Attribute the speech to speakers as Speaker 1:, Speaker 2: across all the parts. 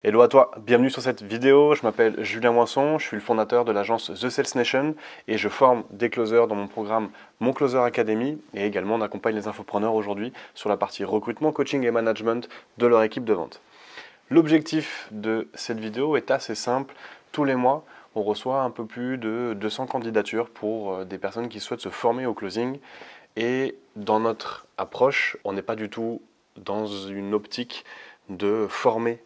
Speaker 1: Hello à toi, bienvenue sur cette vidéo. Je m'appelle Julien Moisson, je suis le fondateur de l'agence The Sales Nation et je forme des closers dans mon programme Mon Closer Academy et également on accompagne les infopreneurs aujourd'hui sur la partie recrutement, coaching et management de leur équipe de vente. L'objectif de cette vidéo est assez simple. Tous les mois, on reçoit un peu plus de 200 candidatures pour des personnes qui souhaitent se former au closing et dans notre approche, on n'est pas du tout dans une optique de former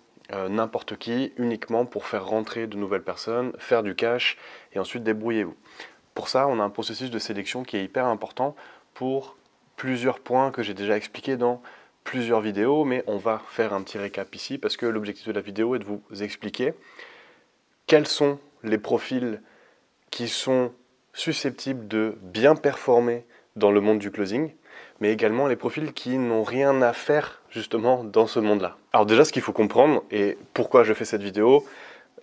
Speaker 1: n'importe qui uniquement pour faire rentrer de nouvelles personnes, faire du cash et ensuite débrouillez-vous. Pour ça, on a un processus de sélection qui est hyper important pour plusieurs points que j'ai déjà expliqués dans plusieurs vidéos, mais on va faire un petit récap ici parce que l'objectif de la vidéo est de vous expliquer quels sont les profils qui sont susceptibles de bien performer dans le monde du closing, mais également les profils qui n'ont rien à faire justement dans ce monde-là. Alors déjà, ce qu'il faut comprendre, et pourquoi je fais cette vidéo,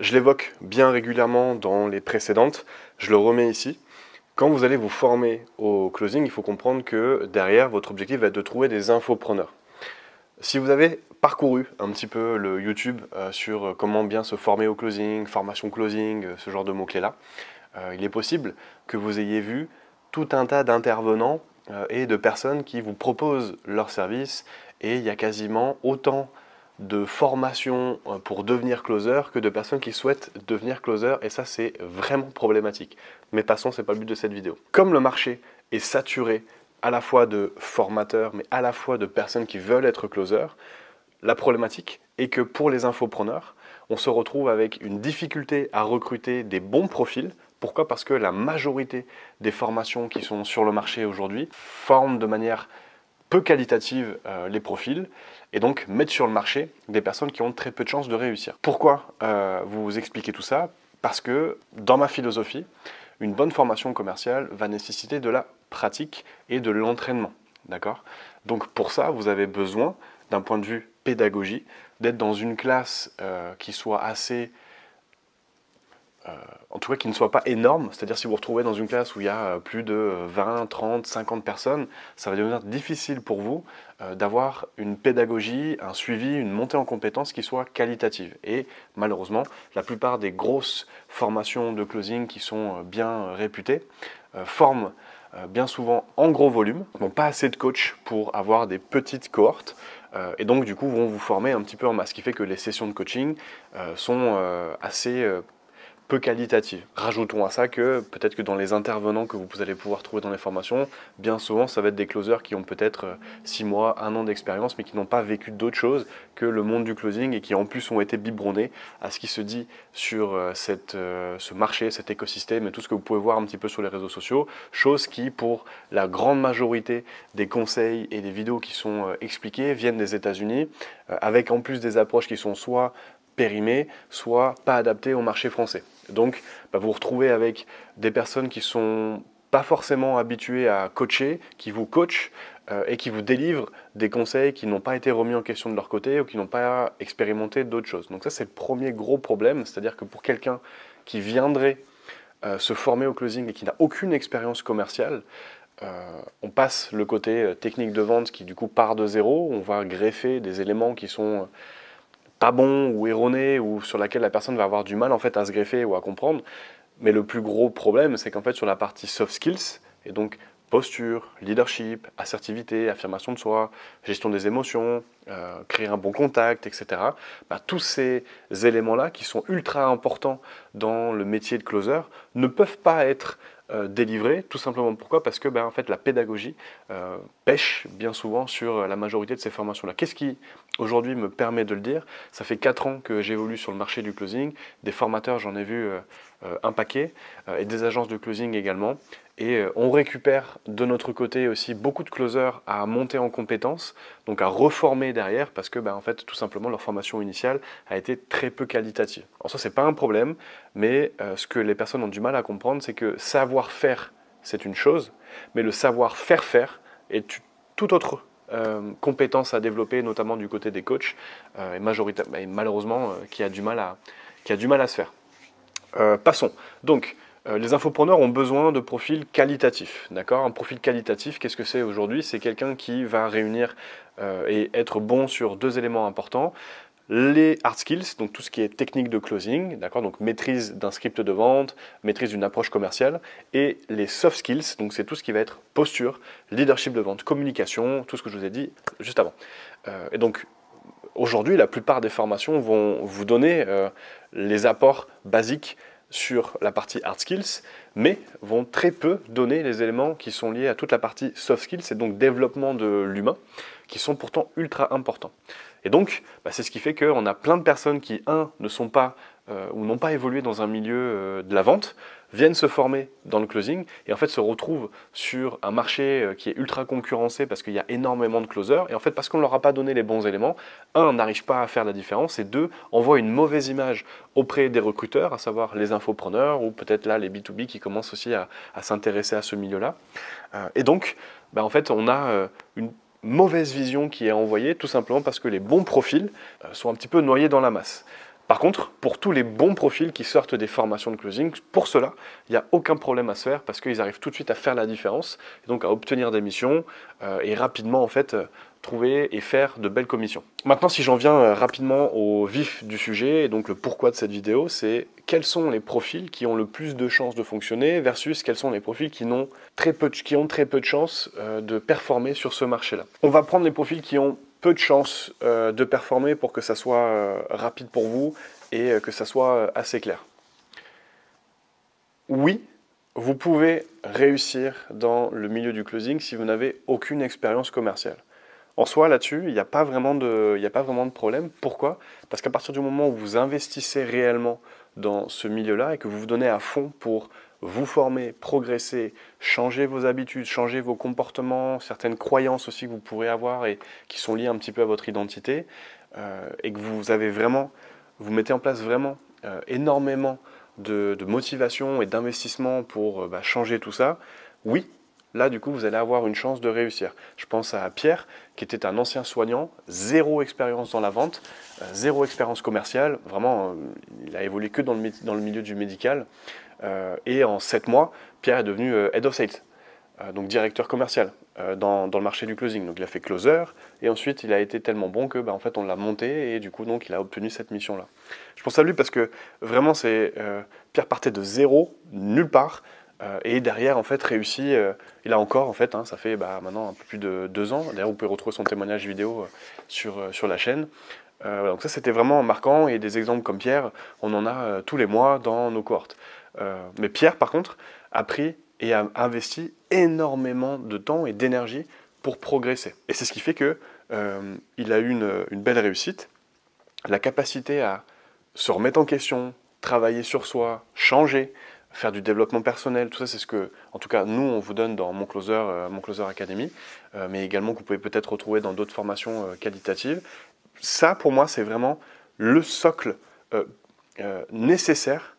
Speaker 1: je l'évoque bien régulièrement dans les précédentes, je le remets ici. Quand vous allez vous former au closing, il faut comprendre que derrière, votre objectif va être de trouver des infopreneurs. Si vous avez parcouru un petit peu le YouTube sur comment bien se former au closing, formation closing, ce genre de mots-clés-là, il est possible que vous ayez vu tout un tas d'intervenants et de personnes qui vous proposent leurs services et il y a quasiment autant de formations pour devenir closer que de personnes qui souhaitent devenir closer et ça c'est vraiment problématique. Mais passons, ce n'est pas le but de cette vidéo. Comme le marché est saturé à la fois de formateurs mais à la fois de personnes qui veulent être closer, la problématique est que pour les infopreneurs, on se retrouve avec une difficulté à recruter des bons profils. Pourquoi? Parce que la majorité des formations qui sont sur le marché aujourd'hui forment de manière peu qualitative les profils et donc mettent sur le marché des personnes qui ont très peu de chances de réussir. Pourquoi vous expliquer tout ça? Parce que dans ma philosophie, une bonne formation commerciale va nécessiter de la pratique et de l'entraînement. D'accord? Donc pour ça, vous avez besoin, d'un point de vue pédagogie, d'être dans une classe qui soit assez en tout cas qui ne soit pas énorme, c'est-à-dire si vous vous retrouvez dans une classe où il y a plus de 20, 30, 50 personnes, ça va devenir difficile pour vous d'avoir une pédagogie, un suivi, une montée en compétences qui soit qualitative. Et malheureusement, la plupart des grosses formations de closing qui sont bien réputées forment bien souvent en gros volume, n'ont pas assez de coachs pour avoir des petites cohortes et donc du coup vont vous former un petit peu en masse, ce qui fait que les sessions de coaching sont assez peu qualitative. Rajoutons à ça que peut-être que dans les intervenants que vous allez pouvoir trouver dans les formations, bien souvent ça va être des closers qui ont peut-être 6 mois, 1 an d'expérience mais qui n'ont pas vécu d'autre chose que le monde du closing et qui en plus ont été biberonnés à ce qui se dit sur ce marché, cet écosystème et tout ce que vous pouvez voir un petit peu sur les réseaux sociaux, chose qui pour la grande majorité des conseils et des vidéos qui sont expliquées viennent des États-Unis avec en plus des approches qui sont soit périmées, soit pas adaptées au marché français. Donc, vous vous retrouvez avec des personnes qui sont pas forcément habituées à coacher, qui vous coachent et qui vous délivrent des conseils qui n'ont pas été remis en question de leur côté ou qui n'ont pas expérimenté d'autres choses. Donc ça, c'est le premier gros problème, c'est-à-dire que pour quelqu'un qui viendrait se former au closing et qui n'a aucune expérience commerciale, on passe le côté technique de vente qui du coup part de zéro, on va greffer des éléments qui sont pas bon ou erroné ou sur laquelle la personne va avoir du mal en fait à se greffer ou à comprendre. Mais le plus gros problème, c'est qu'en fait sur la partie soft skills, et donc posture, leadership, assertivité, affirmation de soi, gestion des émotions, créer un bon contact, etc. Tous ces éléments-là qui sont ultra importants dans le métier de closer ne peuvent pas être délivrés, tout simplement pourquoi? Parce que en fait, la pédagogie pêche bien souvent sur la majorité de ces formations-là. Qu'est-ce qui aujourd'hui me permet de le dire? Ça fait 4 ans que j'évolue sur le marché du closing, des formateurs j'en ai vu un paquet, et des agences de closing également. Et on récupère de notre côté aussi beaucoup de closers à monter en compétences, donc à reformer derrière, parce que en fait, tout simplement, leur formation initiale a été très peu qualitative. Alors ça, c'est pas un problème, mais ce que les personnes ont du mal à comprendre, c'est que savoir faire, c'est une chose, mais le savoir faire faire est tout autre compétence à développer, notamment du côté des coachs, et malheureusement, qui a du mal à se faire. Passons. Donc, les infopreneurs ont besoin de profils qualitatifs. D'accord? Un profil qualitatif, qu'est-ce que c'est aujourd'hui? C'est quelqu'un qui va réunir et être bon sur 2 éléments importants. les hard skills, donc tout ce qui est technique de closing, d'accord, donc maîtrise d'un script de vente, maîtrise d'une approche commerciale, et les soft skills, donc c'est tout ce qui va être posture, leadership de vente, communication, tout ce que je vous ai dit juste avant. Et donc aujourd'hui, la plupart des formations vont vous donner les apports basiques sur la partie hard skills, mais vont très peu donner les éléments qui sont liés à toute la partie soft skills, et donc développement de l'humain, qui sont pourtant ultra importants. Et donc, c'est ce qui fait qu'on a plein de personnes qui, ne sont pas ou n'ont pas évolué dans un milieu de la vente, viennent se former dans le closing et en fait se retrouvent sur un marché qui est ultra concurrencé parce qu'il y a énormément de closers et en fait parce qu'on ne leur a pas donné les bons éléments, n'arrive pas à faire la différence et envoie une mauvaise image auprès des recruteurs, à savoir les infopreneurs ou peut-être là les B2B qui commencent aussi à s'intéresser à ce milieu-là. Et donc, en fait, on a une mauvaise vision qui est envoyée tout simplement parce que les bons profils sont un petit peu noyés dans la masse. Par contre, pour tous les bons profils qui sortent des formations de closing, pour cela, il n'y a aucun problème à se faire parce qu'ils arrivent tout de suite à faire la différence, et donc à obtenir des missions et rapidement en fait trouver et faire de belles commissions. Maintenant, si j'en viens rapidement au vif du sujet, et donc le pourquoi de cette vidéo, c'est quels sont les profils qui ont le plus de chances de fonctionner versus quels sont les profils qui ont très peu de chances de performer sur ce marché-là. On va prendre les profils qui ont peu de chances de performer pour que ça soit rapide pour vous et que ça soit assez clair. Oui, vous pouvez réussir dans le milieu du closing si vous n'avez aucune expérience commerciale. En soi, là-dessus, il n'y a pas vraiment de problème. Pourquoi? Parce qu'à partir du moment où vous investissez réellement dans ce milieu-là et que vous vous donnez à fond pour vous former, progresser, changer vos habitudes, changer vos comportements, certaines croyances aussi que vous pourrez avoir et qui sont liées un petit peu à votre identité, et que vous mettez en place vraiment énormément de motivation et d'investissement pour changer tout ça, oui, là, du coup, vous allez avoir une chance de réussir. Je pense à Pierre, qui était un ancien soignant, zéro expérience dans la vente, zéro expérience commerciale. Vraiment, il a évolué que dans le milieu du médical. Et en 7 mois, Pierre est devenu Head of Sales, donc directeur commercial dans le marché du closing. Donc il a fait closer, et ensuite il a été tellement bon que en fait, on l'a monté, et du coup, donc, il a obtenu cette mission-là. Je pense à lui parce que vraiment, Pierre partait de zéro, nulle part, et derrière, en fait, réussi, il a encore, en fait, ça fait maintenant un peu plus de 2 ans. D'ailleurs, vous pouvez retrouver son témoignage vidéo sur la chaîne. Donc ça, c'était vraiment marquant, et des exemples comme Pierre, on en a tous les mois dans nos cohortes. Mais Pierre, par contre, a pris et a investi énormément de temps et d'énergie pour progresser. Et c'est ce qui fait qu'il a eu une belle réussite, la capacité à se remettre en question, travailler sur soi, changer, faire du développement personnel, tout ça c'est ce que, en tout cas, nous on vous donne dans mon Closer Academy, mais également que vous pouvez peut-être retrouver dans d'autres formations qualitatives. Ça, pour moi, c'est vraiment le socle nécessaire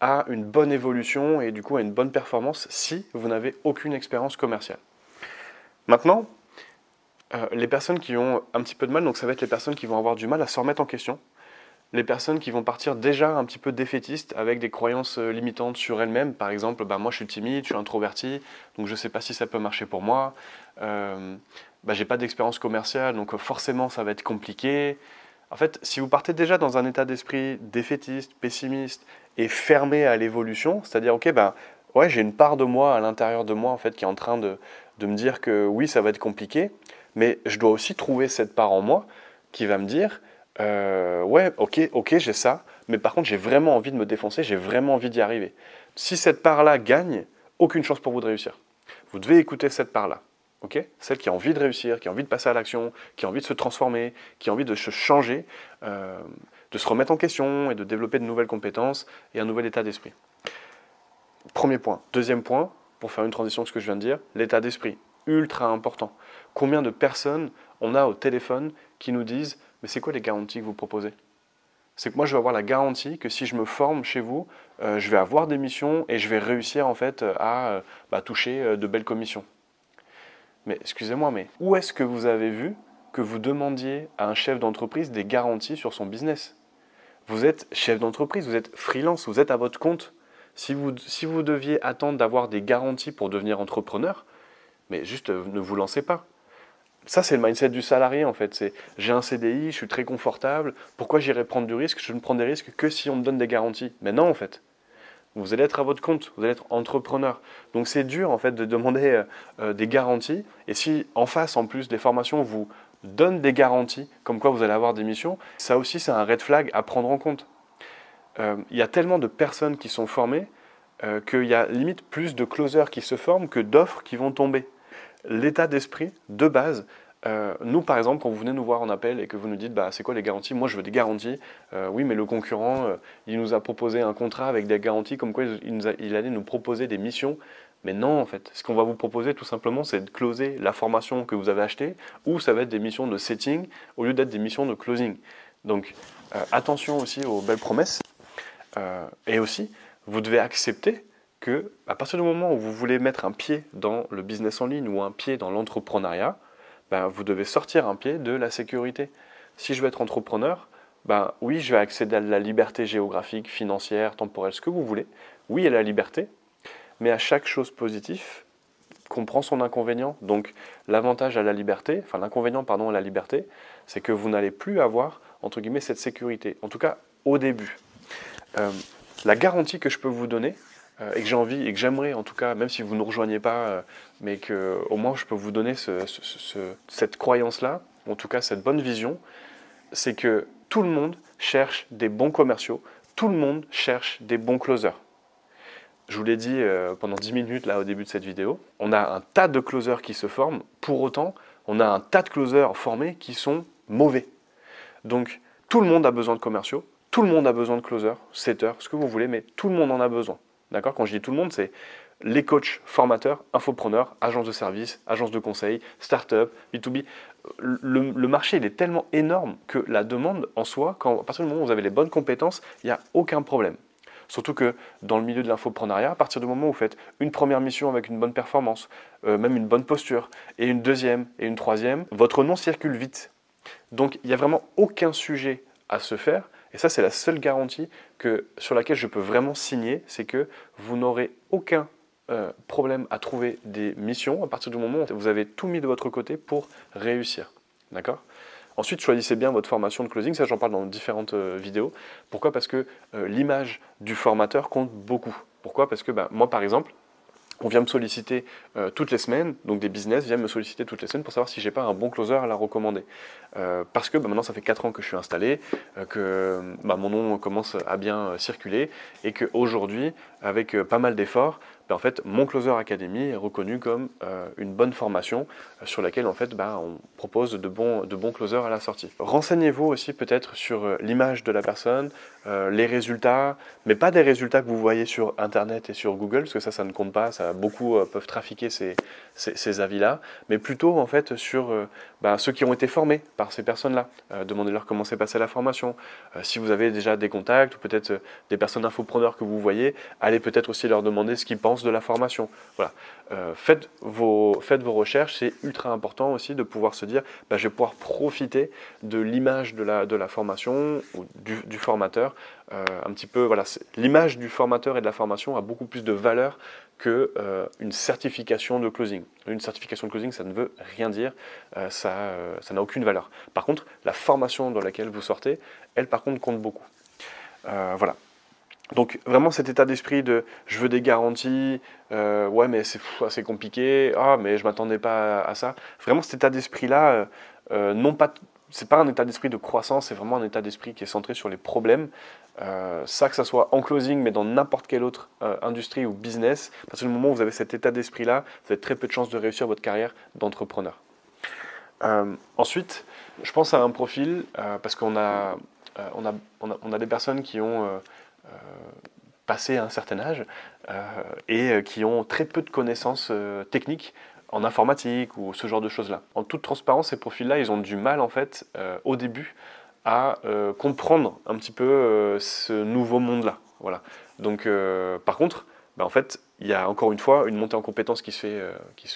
Speaker 1: à une bonne évolution et du coup à une bonne performance si vous n'avez aucune expérience commerciale. Maintenant, les personnes qui ont un petit peu de mal, donc ça va être les personnes qui vont avoir du mal à se remettre en question, les personnes qui vont partir déjà un petit peu défaitistes avec des croyances limitantes sur elles-mêmes. Par exemple, moi je suis timide, je suis introverti, donc je ne sais pas si ça peut marcher pour moi. J'ai pas d'expérience commerciale, donc forcément ça va être compliqué. En fait, si vous partez déjà dans un état d'esprit défaitiste, pessimiste et fermé à l'évolution, c'est-à-dire ouais, j'ai une part de moi à l'intérieur de moi en fait qui est en train de me dire que oui, ça va être compliqué, mais je dois aussi trouver cette part en moi qui va me dire ouais, ok, j'ai ça, mais par contre, j'ai vraiment envie de me défoncer, j'ai vraiment envie d'y arriver. Si cette part-là gagne, aucune chance pour vous de réussir. Vous devez écouter cette part-là, celle qui a envie de réussir, qui a envie de passer à l'action, qui a envie de se transformer, qui a envie de se changer, de se remettre en question et de développer de nouvelles compétences et un nouvel état d'esprit. Premier point. Deuxième point, pour faire une transition de ce que je viens de dire, l'état d'esprit, ultra important. Combien de personnes on a au téléphone qui nous disent « mais c'est quoi les garanties que vous proposez ?» C'est que moi, je vais avoir la garantie que si je me forme chez vous, je vais avoir des missions et je vais réussir en fait à toucher de belles commissions. Mais excusez-moi, mais où est-ce que vous avez vu que vous demandiez à un chef d'entreprise des garanties sur son business? Vous êtes chef d'entreprise, vous êtes freelance, vous êtes à votre compte. Si vous deviez attendre d'avoir des garanties pour devenir entrepreneur, mais juste ne vous lancez pas. Ça, c'est le mindset du salarié en fait. C'est j'ai un CDI, je suis très confortable, pourquoi j'irai prendre du risque? Je ne prends des risques que si on me donne des garanties. Mais non en fait. Vous allez être à votre compte, vous allez être entrepreneur. Donc c'est dur en fait de demander des garanties. Et si en face, en plus, des formations vous donnent des garanties, comme quoi vous allez avoir des missions, ça aussi c'est un red flag à prendre en compte. Il y a tellement de personnes qui sont formées qu'il y a limite plus de closers qui se forment que d'offres qui vont tomber. L'état d'esprit de base, nous par exemple, quand vous venez nous voir en appel et que vous nous dites bah, c'est quoi les garanties? Moi je veux des garanties. Oui, mais le concurrent, il nous a proposé un contrat avec des garanties comme quoi il allait nous proposer des missions. Mais non, en fait, ce qu'on va vous proposer tout simplement, c'est de closer la formation que vous avez achetée ou ça va être des missions de setting au lieu d'être des missions de closing. Donc attention aussi aux belles promesses. Et aussi, vous devez accepter que, à partir du moment où vous voulez mettre un pied dans le business en ligne ou un pied dans l'entrepreneuriat, ben, vous devez sortir un pied de la sécurité. Si je veux être entrepreneur, ben, oui, je vais accéder à la liberté géographique, financière, temporelle, ce que vous voulez. Oui, il y a la liberté, mais à chaque chose positive, comprend son inconvénient. Donc l'avantage à la liberté, enfin l'inconvénient pardon à la liberté, c'est que vous n'allez plus avoir entre guillemets cette sécurité. En tout cas au début. La garantie que je peux vous donner, et que j'ai envie, et que j'aimerais en tout cas, même si vous ne nous rejoignez pas, mais que au moins je peux vous donner cette croyance-là, en tout cas cette bonne vision, c'est que tout le monde cherche des bons commerciaux, tout le monde cherche des bons closers. Je vous l'ai dit pendant 10 minutes là au début de cette vidéo, on a un tas de closers qui se forment, pour autant, on a un tas de closers formés qui sont mauvais. Donc tout le monde a besoin de commerciaux, tout le monde a besoin de closers, setters, ce que vous voulez, mais tout le monde en a besoin. D'accord? Quand je dis tout le monde, c'est les coachs, formateurs, infopreneurs, agences de services, agences de conseil, start-up, B2B. Le marché il est tellement énorme que la demande en soi, à partir du moment où vous avez les bonnes compétences, il n'y a aucun problème. Surtout que dans le milieu de l'infoprenariat, à partir du moment où vous faites une première mission avec une bonne performance, même une bonne posture, et une deuxième et une troisième, votre nom circule vite. Donc il n'y a vraiment aucun sujet à se faire, et ça c'est la seule garantie sur laquelle je peux vraiment signer, c'est que vous n'aurez aucun problème à trouver des missions à partir du moment où vous avez tout mis de votre côté pour réussir. D'accord ? Ensuite, choisissez bien votre formation de closing, ça j'en parle dans différentes vidéos. Pourquoi? Parce que l'image du formateur compte beaucoup. Pourquoi? Parce que moi par exemple, on vient me solliciter toutes les semaines, donc des business viennent me solliciter toutes les semaines pour savoir si j'ai pas un bon closer à la recommander. Parce que maintenant ça fait 4 ans que je suis installé, que mon nom commence à bien circuler et qu'aujourd'hui, avec pas mal d'efforts, en fait, mon Closer Academy est reconnu comme une bonne formation sur laquelle en fait, on propose de bons closers à la sortie. Renseignez-vous aussi peut-être sur l'image de la personne, les résultats, mais pas des résultats que vous voyez sur Internet et sur Google, parce que ça ne compte pas, beaucoup peuvent trafiquer ces avis-là, mais plutôt en fait sur ceux qui ont été formés par ces personnes-là. Demandez-leur comment s'est passée la formation. Si vous avez déjà des contacts ou peut-être des personnes infopreneurs que vous voyez, allez peut-être aussi leur demander ce qu'ils pensent de la formation. Voilà. Faites vos recherches, c'est ultra important aussi de pouvoir se dire je vais pouvoir profiter de l'image de la formation ou du formateur. Un petit peu, voilà, l'image du formateur et de la formation a beaucoup plus de valeur qu'une certification de closing. Une certification de closing, ça ne veut rien dire, ça n'a aucune valeur. Par contre, la formation dans laquelle vous sortez, elle par contre compte beaucoup. Voilà. Donc vraiment cet état d'esprit de je veux des garanties, ouais mais c'est compliqué, ah mais je m'attendais pas à ça. Vraiment cet état d'esprit là, c'est pas un état d'esprit de croissance, c'est vraiment un état d'esprit qui est centré sur les problèmes. Ça que ça soit en closing mais dans n'importe quelle autre industrie ou business, à partir du moment où vous avez cet état d'esprit là, vous avez très peu de chances de réussir votre carrière d'entrepreneur. Ensuite, je pense à un profil parce qu'on a des personnes qui ont passé un certain âge et qui ont très peu de connaissances techniques en informatique ou ce genre de choses-là. En toute transparence, ces profils-là, ils ont du mal en fait au début à comprendre un petit peu ce nouveau monde-là. Voilà. Donc, par contre, en fait, il y a encore une fois une montée en compétences qui se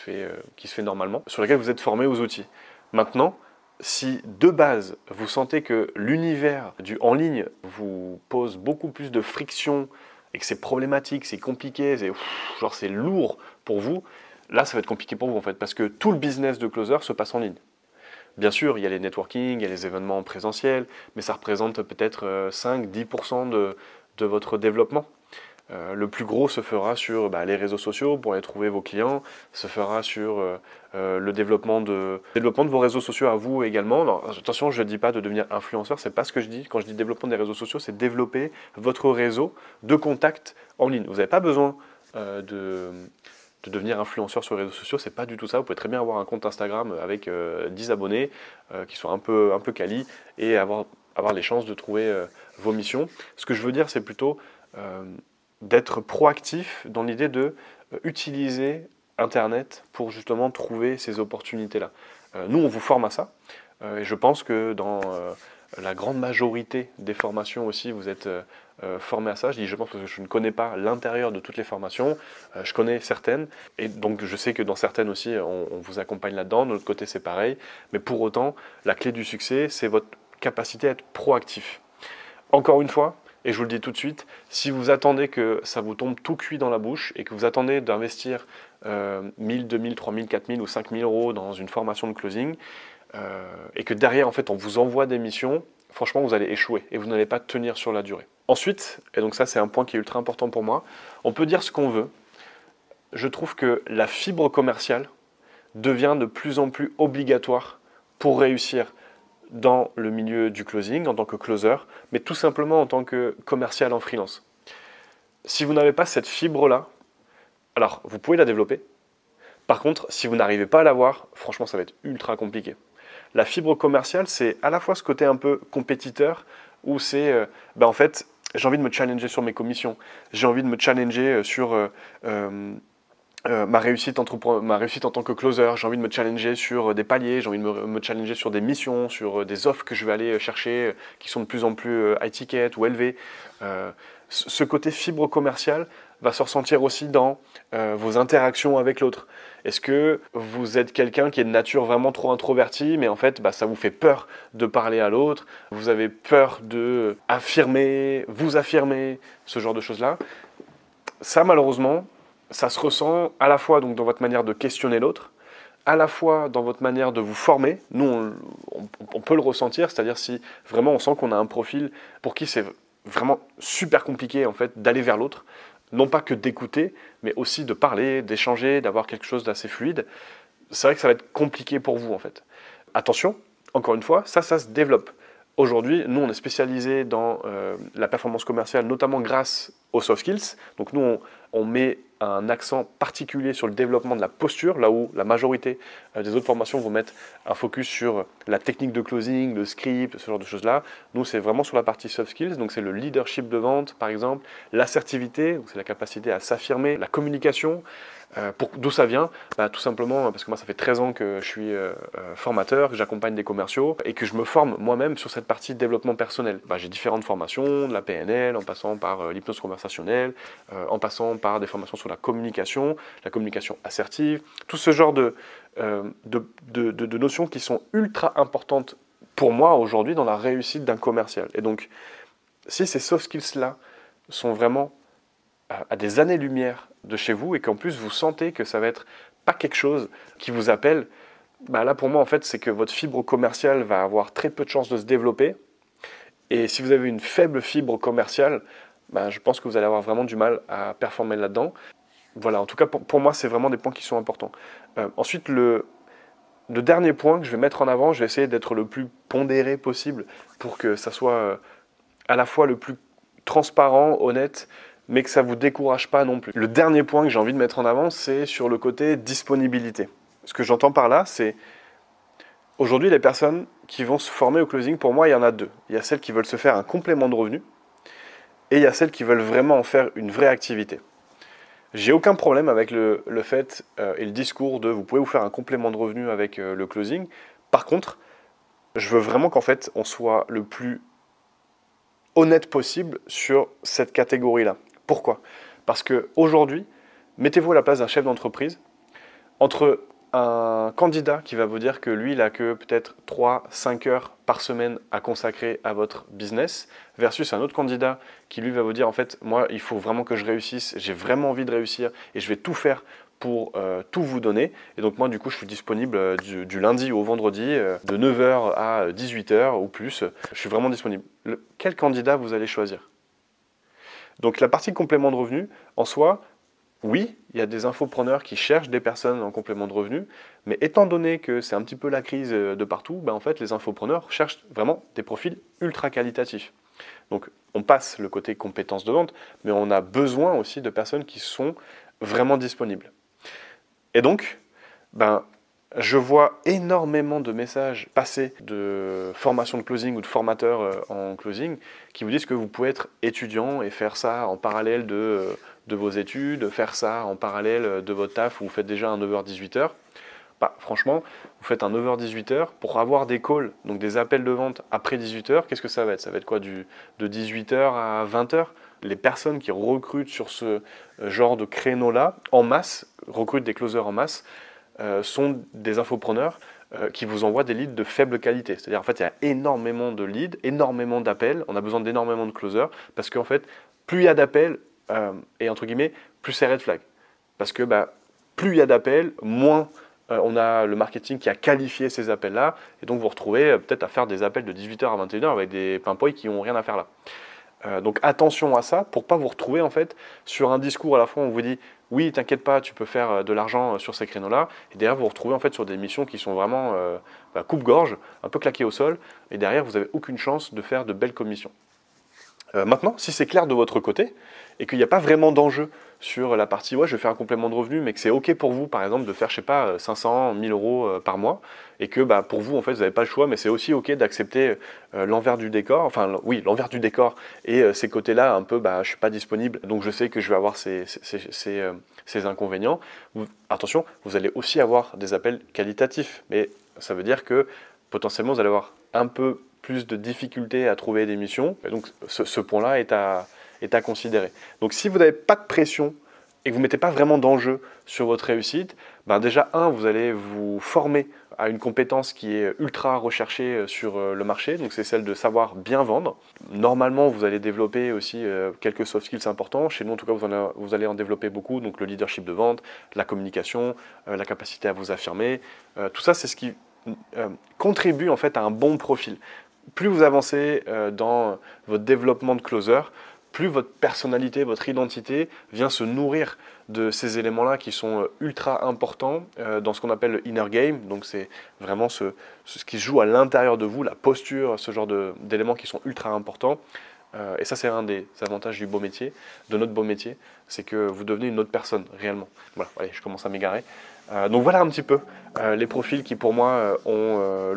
Speaker 1: fait normalement, sur laquelle vous êtes formé aux outils. Maintenant, si de base vous sentez que l'univers du en ligne vous pose beaucoup plus de friction et que c'est problématique, c'est compliqué, c'est lourd pour vous, là ça va être compliqué pour vous en fait, parce que tout le business de closer se passe en ligne. Bien sûr, il y a les networking, il y a les événements présentiels, mais ça représente peut-être 5-10% de votre développement. Le plus gros se fera sur les réseaux sociaux pour aller trouver vos clients, se fera sur le développement de vos réseaux sociaux à vous également. Alors, attention, je ne dis pas de devenir influenceur, c'est pas ce que je dis. Quand je dis développement des réseaux sociaux, c'est développer votre réseau de contacts en ligne. Vous n'avez pas besoin de devenir influenceur sur les réseaux sociaux, c'est pas du tout ça. Vous pouvez très bien avoir un compte Instagram avec 10 abonnés qui sont un peu quali et avoir les chances de trouver vos missions. Ce que je veux dire, c'est plutôt d'être proactif dans l'idée de utiliser Internet pour justement trouver ces opportunités-là. Nous, on vous forme à ça. Et je pense que dans la grande majorité des formations aussi, vous êtes formés à ça. Je dis je pense parce que je ne connais pas l'intérieur de toutes les formations. Je connais certaines. Et donc, je sais que dans certaines aussi, on vous accompagne là-dedans. De l'autre côté, c'est pareil. Mais pour autant, la clé du succès, c'est votre capacité à être proactif. Encore une fois, et je vous le dis tout de suite, si vous attendez que ça vous tombe tout cuit dans la bouche et que vous attendez d'investir 1000, 2000, 3000, 4000 ou 5000 euros dans une formation de closing et que derrière, en fait, on vous envoie des missions, franchement, vous allez échouer et vous n'allez pas tenir sur la durée. Ensuite, et donc ça, c'est un point qui est ultra important pour moi, on peut dire ce qu'on veut. Je trouve que la fibre commerciale devient de plus en plus obligatoire pour réussir dans le milieu du closing, en tant que closer, mais tout simplement en tant que commercial en freelance. Si vous n'avez pas cette fibre-là, alors vous pouvez la développer. Par contre, si vous n'arrivez pas à l'avoir, franchement, ça va être ultra compliqué. La fibre commerciale, c'est à la fois ce côté un peu compétiteur, où c'est, en fait, j'ai envie de me challenger sur mes commissions, j'ai envie de me challenger sur ma réussite en tant que closer, j'ai envie de me challenger sur des paliers, j'ai envie de me challenger sur des missions, sur des offres que je vais aller chercher qui sont de plus en plus high ticket ou élevées. Ce côté fibre commerciale va se ressentir aussi dans vos interactions avec l'autre. Est-ce que vous êtes quelqu'un qui est de nature vraiment trop introverti, mais en fait ça vous fait peur de parler à l'autre, vous avez peur de vous affirmer, ce genre de choses-là. Ça malheureusement, ça se ressent à la fois donc, dans votre manière de questionner l'autre, à la fois dans votre manière de vous former. Nous, on peut le ressentir, c'est-à-dire si vraiment on sent qu'on a un profil pour qui c'est vraiment super compliqué en fait d'aller vers l'autre, non pas que d'écouter, mais aussi de parler, d'échanger, d'avoir quelque chose d'assez fluide. C'est vrai que ça va être compliqué pour vous en fait. Attention, encore une fois, ça se développe. Aujourd'hui, nous, on est spécialisé dans la performance commerciale, notamment grâce aux soft skills. Donc nous, on met un accent particulier sur le développement de la posture, là où la majorité des autres formations vont mettre un focus sur la technique de closing, le script, ce genre de choses-là. Nous, c'est vraiment sur la partie soft skills, donc c'est le leadership de vente, par exemple, l'assertivité, donc c'est la capacité à s'affirmer, la communication. D'où ça vient? Tout simplement parce que moi ça fait 13 ans que je suis formateur, que j'accompagne des commerciaux et que je me forme moi-même sur cette partie de développement personnel. J'ai différentes formations, de la PNL, en passant par l'hypnose conversationnelle, en passant par des formations sur la communication assertive, tout ce genre de notions qui sont ultra importantes pour moi aujourd'hui dans la réussite d'un commercial. Et donc, si ces soft skills-là sont vraiment à des années-lumière de chez vous et qu'en plus vous sentez que ça va être pas quelque chose qui vous appelle, là pour moi en fait c'est que votre fibre commerciale va avoir très peu de chances de se développer et si vous avez une faible fibre commerciale, je pense que vous allez avoir vraiment du mal à performer là-dedans. Voilà, en tout cas pour moi c'est vraiment des points qui sont importants. Ensuite le dernier point que je vais mettre en avant, je vais essayer d'être le plus pondéré possible pour que ça soit à la fois le plus transparent, honnête, mais que ça ne vous décourage pas non plus. Le dernier point que j'ai envie de mettre en avant, c'est sur le côté disponibilité. Ce que j'entends par là, c'est aujourd'hui les personnes qui vont se former au closing, pour moi, il y en a deux. Il y a celles qui veulent se faire un complément de revenu et il y a celles qui veulent vraiment en faire une vraie activité. J'ai aucun problème avec le fait et le discours de vous pouvez vous faire un complément de revenu avec le closing. Par contre, je veux vraiment qu'en fait, on soit le plus honnête possible sur cette catégorie-là. Pourquoi? Parce qu'aujourd'hui, mettez-vous à la place d'un chef d'entreprise, entre un candidat qui va vous dire que lui, il n'a que peut-être 3-5 heures par semaine à consacrer à votre business, versus un autre candidat qui lui va vous dire, en fait, moi, il faut vraiment que je réussisse, j'ai vraiment envie de réussir et je vais tout faire pour tout vous donner. Et donc moi, du coup, je suis disponible du lundi au vendredi, de 9 h à 18 h ou plus. Je suis vraiment disponible. Quel candidat vous allez choisir? Donc la partie complément de revenu, en soi, oui, il y a des infopreneurs qui cherchent des personnes en complément de revenu, mais étant donné que c'est un petit peu la crise de partout, en fait, les infopreneurs cherchent vraiment des profils ultra qualitatifs. Donc on passe le côté compétences de vente, mais on a besoin aussi de personnes qui sont vraiment disponibles. Et donc, je vois énormément de messages passer de formation de closing ou de formateurs en closing qui vous disent que vous pouvez être étudiant et faire ça en parallèle de vos études, faire ça en parallèle de votre taf où vous faites déjà un 9h-18h. Franchement, vous faites un 9h-18h pour avoir des calls, donc des appels de vente après 18h. Qu'est-ce que ça va être? Ça va être quoi, de 18h à 20h? Les personnes qui recrutent sur ce genre de créneau-là, en masse, recrutent des closers en masse, sont des infopreneurs qui vous envoient des leads de faible qualité. C'est-à-dire, en fait, il y a énormément de leads, énormément d'appels, on a besoin d'énormément de closers, parce qu'en fait, plus il y a d'appels, et entre guillemets, plus c'est red flag. Parce que plus il y a d'appels, moins on a le marketing qui a qualifié ces appels-là, et donc vous vous retrouvez peut-être à faire des appels de 18h à 21h avec des pimpoils qui n'ont rien à faire là. Donc attention à ça pour ne pas vous retrouver en fait sur un discours à la fois où on vous dit oui, t'inquiète pas, tu peux faire de l'argent sur ces créneaux-là, et derrière vous vous retrouvez en fait sur des missions qui sont vraiment coupe-gorge, un peu claquées au sol, et derrière vous n'avez aucune chance de faire de belles commissions. Maintenant, si c'est clair de votre côté et qu'il n'y a pas vraiment d'enjeu sur la partie ouais, je vais faire un complément de revenu, mais que c'est OK pour vous, par exemple, de faire, je sais pas, 500, 1000 euros par mois, et que pour vous, en fait, vous n'avez pas le choix, mais c'est aussi OK d'accepter l'envers du décor, enfin, oui, l'envers du décor et ces côtés-là, un peu, je suis pas disponible, donc je sais que je vais avoir ces inconvénients. Attention, vous allez aussi avoir des appels qualitatifs, mais ça veut dire que potentiellement, vous allez avoir un peu plus de difficultés à trouver des missions. Et donc ce point-là est à considérer. Donc si vous n'avez pas de pression et que vous ne mettez pas vraiment d'enjeu sur votre réussite, déjà, vous allez vous former à une compétence qui est ultra recherchée sur le marché, donc c'est celle de savoir bien vendre. Normalement, vous allez développer aussi quelques soft skills importants. Chez nous, en tout cas, vous allez en développer beaucoup, donc le leadership de vente, la communication, la capacité à vous affirmer. Tout ça, c'est ce qui contribue en fait à un bon profil. Plus vous avancez dans votre développement de closer, plus votre personnalité, votre identité vient se nourrir de ces éléments-là qui sont ultra importants dans ce qu'on appelle le inner game. Donc c'est vraiment ce qui se joue à l'intérieur de vous, la posture, ce genre d'éléments qui sont ultra importants. Et ça, c'est un des avantages du beau métier, de notre beau métier, c'est que vous devenez une autre personne, réellement. Voilà, allez, je commence à m'égarer. Donc voilà un petit peu les profils qui, pour moi, ont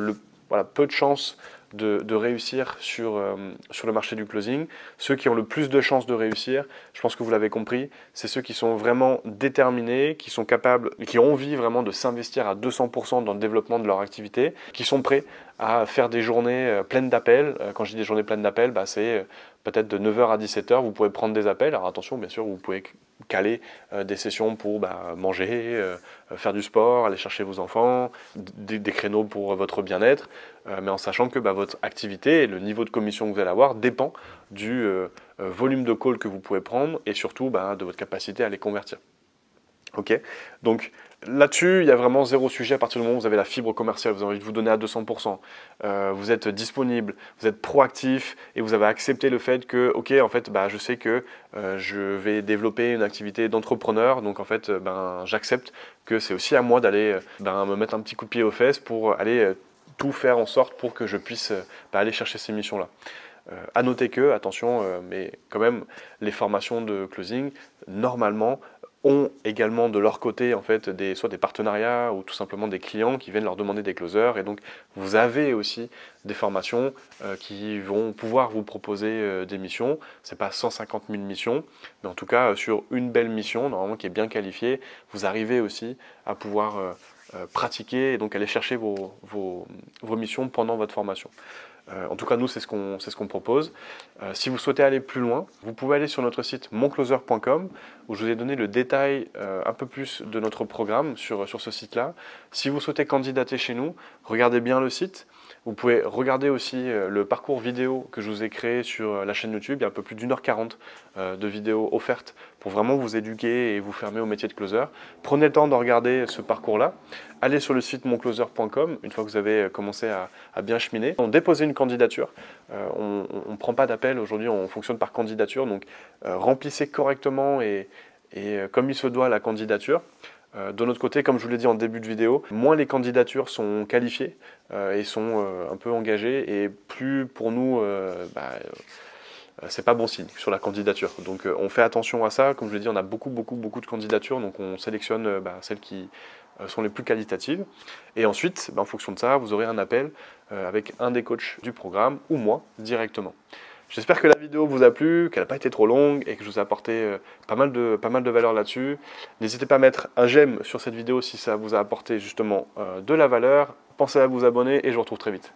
Speaker 1: peu de chances de réussir sur le marché du closing. Ceux qui ont le plus de chances de réussir, je pense que vous l'avez compris, c'est ceux qui sont vraiment déterminés, qui sont capables, qui ont envie vraiment de s'investir à 200% dans le développement de leur activité, qui sont prêts à faire des journées pleines d'appels. Quand je dis des journées pleines d'appels, c'est peut-être de 9 h à 17 h, vous pouvez prendre des appels. Alors attention, bien sûr, vous pouvez caler des sessions pour manger, faire du sport, aller chercher vos enfants, des créneaux pour votre bien-être, mais en sachant que votre activité et le niveau de commission que vous allez avoir dépend du volume de calls que vous pouvez prendre et surtout de votre capacité à les convertir. Ok, donc là-dessus, il y a vraiment zéro sujet à partir du moment où vous avez la fibre commerciale, vous avez envie de vous donner à 200%, vous êtes disponible, vous êtes proactif et vous avez accepté le fait que, ok, en fait, je sais que je vais développer une activité d'entrepreneur, donc en fait, j'accepte que c'est aussi à moi d'aller me mettre un petit coup de pied aux fesses pour aller tout faire en sorte pour que je puisse aller chercher ces missions-là. À noter que, attention, mais quand même, les formations de closing, normalement, ont également de leur côté en fait soit des partenariats ou tout simplement des clients qui viennent leur demander des closers, et donc vous avez aussi des formations qui vont pouvoir vous proposer des missions. C'est pas 150 000 missions, mais en tout cas sur une belle mission normalement qui est bien qualifiée, vous arrivez aussi à pouvoir pratiquer et donc aller chercher vos missions pendant votre formation. En tout cas, nous, c'est ce qu'on propose. Si vous souhaitez aller plus loin, vous pouvez aller sur notre site moncloser.com où je vous ai donné le détail un peu plus de notre programme sur ce site-là. Si vous souhaitez candidater chez nous, regardez bien le site. Vous pouvez regarder aussi le parcours vidéo que je vous ai créé sur la chaîne YouTube. Il y a un peu plus d'1h40 de vidéos offertes pour vraiment vous éduquer et vous former au métier de closer. Prenez le temps de regarder ce parcours-là. Allez sur le site moncloser.com une fois que vous avez commencé à bien cheminer. Déposez une candidature. On ne prend pas d'appel. Aujourd'hui, on fonctionne par candidature. Donc, remplissez correctement et comme il se doit la candidature. De notre côté, comme je vous l'ai dit en début de vidéo, moins les candidatures sont qualifiées et sont un peu engagées, et plus pour nous, c'est pas bon signe sur la candidature. Donc on fait attention à ça. Comme je l'ai dit, on a beaucoup de candidatures, donc on sélectionne celles qui sont les plus qualitatives. Et ensuite, en fonction de ça, vous aurez un appel avec un des coachs du programme ou moi directement. J'espère que la vidéo vous a plu, qu'elle n'a pas été trop longue et que je vous ai apporté pas mal de valeur là-dessus. N'hésitez pas à mettre un j'aime sur cette vidéo si ça vous a apporté justement de la valeur. Pensez à vous abonner et je vous retrouve très vite.